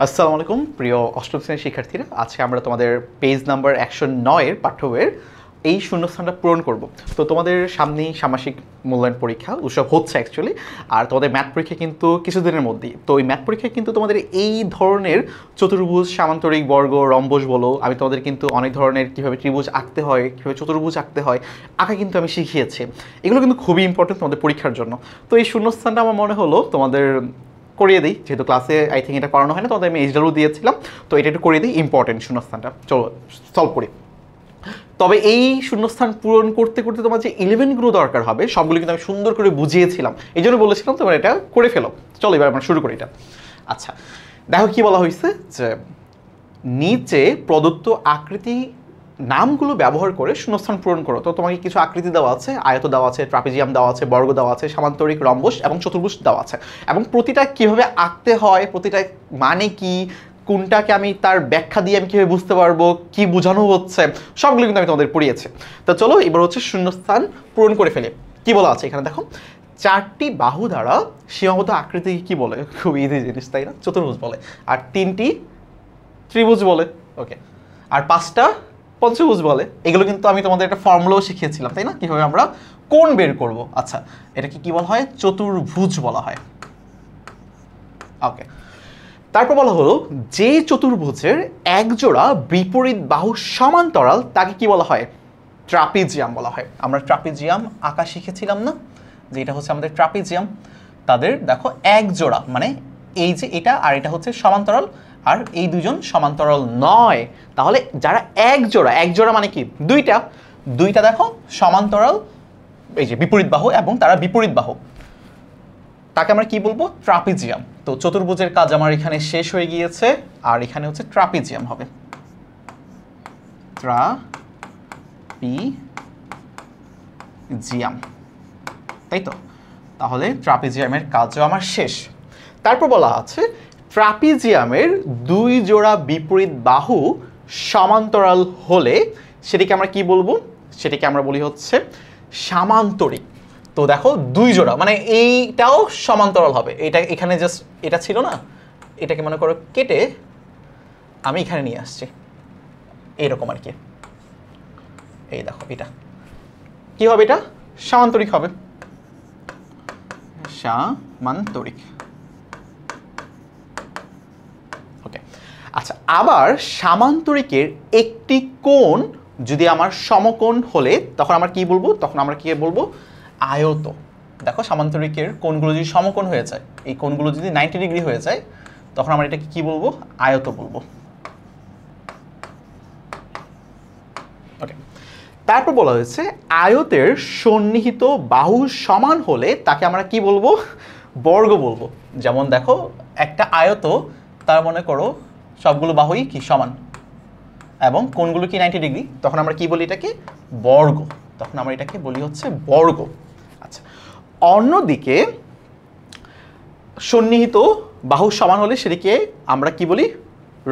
আসসালামু আলাইকুম প্রিয় অষ্টম শ্রেণীর শিক্ষার্থীরা, আজকে আমরা তোমাদের পেজ নাম্বার 109-এর পাঠ্যবইয়ের এই শূন্যস্থানটা পূরণ করব। তো তোমাদের সামনেই ষান্মাসিক মূল্যায়ন পরীক্ষা উৎসব হচ্ছে অ্যাকচুয়ালি, আর তোমাদের ম্যাথ পরীক্ষা কিন্তু কিছুদিনের মধ্যেই। তো এই ম্যাথ পরীক্ষায় কিন্তু তোমাদের এই ধরনের চতুর্ভুজ, সামান্তরিক, বর্গ, রম্বস বলো, আমি তোমাদের কিন্তু অনেক ধরনের কীভাবে ত্রিভুজ আঁকতে হয়, কীভাবে চতুর্ভুজ আঁকতে হয় আঁকা কিন্তু আমি শিখিয়েছি। এগুলো কিন্তু খুবই ইম্পর্টেন্ট তোমাদের পরীক্ষার জন্য। তো এই শূন্যস্থানটা আমার মনে হলো তোমাদের করিয়ে দিই, যেহেতু ক্লাসে আই থিঙ্ক এটা করানো হয় না, তোমাদের আমি এইচডাব্লিউ দিয়েছিলাম, তো এটা একটু করিয়ে দিই, ইম্পর্টেন্ট শূন্যস্থানটা। চলো সলভ করি। তবে এই শূন্যস্থান পূরণ করতে করতে তোমার যে এলিমেন্টগুলো দরকার হবে সবগুলো কিন্তু আমি সুন্দর করে বুঝিয়েছিলাম, এই জন্য বলেছিলাম তোমরা এটা করে ফেলো। চলো এবার আমরা শুরু করি এটা। আচ্ছা দেখো কি বলা হয়েছে, যে নিচে প্রদত্ত আকৃতি নামগুলো ব্যবহার করে শূন্যস্থান পূরণ করো। তো তোমাকে কিছু আকৃতি দেওয়া আছে, আয়ত দেওয়া আছে, ট্রাপিজিয়াম দেওয়া আছে, বর্গ দেওয়া আছে, সামান্তরিক, রম্বস এবং চতুর্ভুজ দেওয়া আছে, এবং প্রতিটা কিভাবে আঁকতে হয়, প্রতিটা মানে কি, কোনটাকে আমি তার ব্যাখ্যা দিয়ে আমি কীভাবে বুঝতে পারবো, কি বোঝানো হচ্ছে, সবগুলো কিন্তু আমি তোমাদের পড়িয়েছি। তো চলো এবার হচ্ছে শূন্যস্থান পূরণ করে ফেলে। কি বলা আছে এখানে দেখো, চারটি বাহু দ্বারা সীমাবদ্ধ আকৃতি কি বলে? খুব ইজি জিনিস তাই না, চতুর্ভুজ বলে। আর তিনটি ত্রিভুজ বলে, ওকে। আর পাঁচটা পঞ্চভুজ বলে। এগুলো কিন্তু আমি তোমাদের একটা ফর্মুলাও শিখিয়েছিলাম তাই না, কীভাবে আমরা কোণ বের করব। আচ্ছা এটাকে কি বলা হয়? চতুর্ভুজ বলা হয়, ওকে। তারপর বলা হলো যে চতুর্ভুজের একজোড়া বিপরীত বাহু সমান্তরাল তাকে কি বলা হয়? ট্রাপিজিয়াম বলা হয়। আমরা ট্রাপিজিয়াম আঁকা শিখেছিলাম না, যে এটা হচ্ছে আমাদের ট্রাপিজিয়াম। তাদের দেখো এক জোড়া, মানে এই যে এটা আর এটা হচ্ছে সমান্তরাল, আর এই দুজন সমান্তরাল নয়। তাহলে যারা এক জোড়া মানে কি? দুইটা দেখো সমান্তরাল, এই যে বিপরীত বাহু, এবং তারা বিপরীত বাহু, তাকে আমরা কি বলবো? ট্রাপিজিয়াম। তো চতুর্ভুজের কাজ আমার এখানে শেষ হয়ে গিয়েছে, আর এখানে হচ্ছে ট্রাপিজিয়াম হবে, ট্রাপিজিয়াম, তাই তো? তাহলে ট্রাপিজিয়ামের কাজও আমার শেষ। তারপর বলা আছে ট্রাপিজিয়ামের দুই জোড়া বিপরীত বাহু সমান্তরাল হলে সেটিকে আমরা কি বলবো? সেটিকে আমরা বলি হচ্ছে সামান্তরিক। তো দেখো দুই জোড়া মানে এইটাও সমান্তরাল হবে, এটা এখানে জাস্ট এটা ছিল না, এটাকে মনে করো কেটে আমি এখানে নিয়ে আসছি, এইরকম আর কি। এই দেখো এটা কি হবে? এটা সামান্তরিক হবে, সামান্তরিক, ওকে। আচ্ছা আবার সামান্তরিকের একটি কোণ যদি আমার সমকোণ হলে তখন আমরা কি বলবো? তখন আমরা কি বলবো? আয়ত। দেখো সামান্তরিকের কোণগুলো যদি সমকোণ হয়ে যায়, এই কোণগুলো যদি 90 ডিগ্রি হয়ে যায়, তখন আমরা এটাকে কি বলবো? আয়ত বলবো, ওকে। তারপর বলা হয়েছে আয়তের সন্নিহিত বাহু সমান হলে তাকে আমরা কি বলবো? বর্গ বলবো। যেমন দেখো একটা আয়ত, তার মনে করো সবগুলো বাহুই কি সমান এবং কোণগুলো কি 90 ডিগ্রি, তখন আমরা কি বলি? এটাকে বর্গ। তখন আমরা এটাকে বলি হচ্ছে বর্গ। আচ্ছা অন্যদিকে সন্নিহিত বাহু সমান হলে সেটিকে আমরা কি বলি?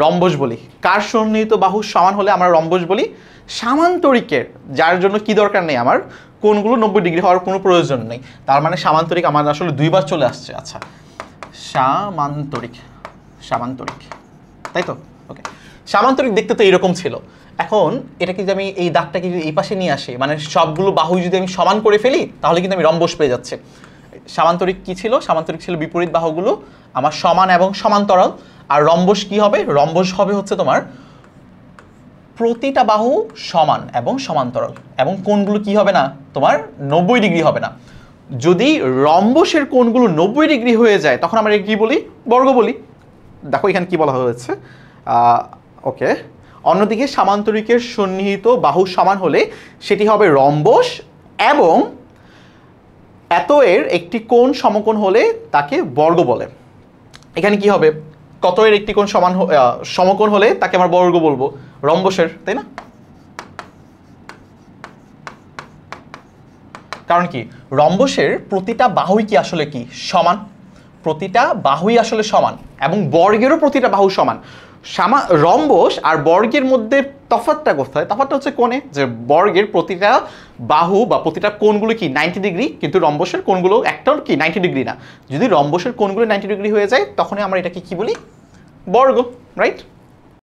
রম্বস বলি। কার সন্নিহিত বাহু সমান হলে আমরা রম্বস বলি? সামান্তরিকের, যার জন্য কি দরকার নেই, আমার কোণগুলো 90 ডিগ্রি হওয়ার কোনো প্রয়োজন নেই। তার মানে সামান্তরিক আমার আসলে দুইবার চলে আসছে। আচ্ছা সামান্তরিক, সামান্তরিক, তাই তো, ওকে। সামান্তরিক দেখতে তো এইরকম ছিল। এখন এটাকে যদি আমি এই দাগটাকে যদি এই পাশে নিয়ে আসি, মানে সবগুলো বাহু যদি আমি সমান করে ফেলি, তাহলে কিন্তু আমি রম্বস পেয়ে যাচ্ছে। সামান্তরিক কি ছিল? সামান্তরিক ছিল বিপরীত বাহুগুলো আমার সমান এবং সমান্তরাল। আর রম্বস কি হবে? রম্বস হবে হচ্ছে তোমার প্রতিটা বাহু সমান এবং সমান্তরাল, এবং কোণগুলো কি হবে না? তোমার 90 ডিগ্রি হবে না। যদি রম্বসের কোণগুলো 90 ডিগ্রি হয়ে যায় তখন আমরা কি বলি? বর্গ বলি। দেখো এখানে কি বলা হয়েছে, ওকে। অন্যদিকে সামান্তরিকের সন্নিহিত বাহু সমান হলে সেটি হবে রম্বস, এবং এত এর একটি কোণ সমকোণ হলে তাকে বর্গ বলে। এখানে কি হবে? কত এর একটি কোণ সমকোণ হলে তাকে আমরা বর্গ বলবো, রম্বসের, তাই না? কারণ কি রম্বসের প্রতিটা বাহুই কি আসলে কি সমান, প্রতিটা বাহুই আসলে সমান, এবং বর্গেরও প্রতিটা বাহু সমান। রম্বস আর বর্গের মধ্যে তফাৎটা কোথায়? তফাৎটা হচ্ছে কোণে, যে বর্গের প্রতিটা বাহু বা প্রতিটা কোণগুলো কি 90 ডিগ্রি, কিন্তু রম্বসের কোণগুলো একটাও কি 90 ডিগ্রি না। যদি রম্বসের কোণগুলো 90 ডিগ্রি হয়ে যায় তখনই আমরা এটাকে কি বলি? বর্গ, রাইট?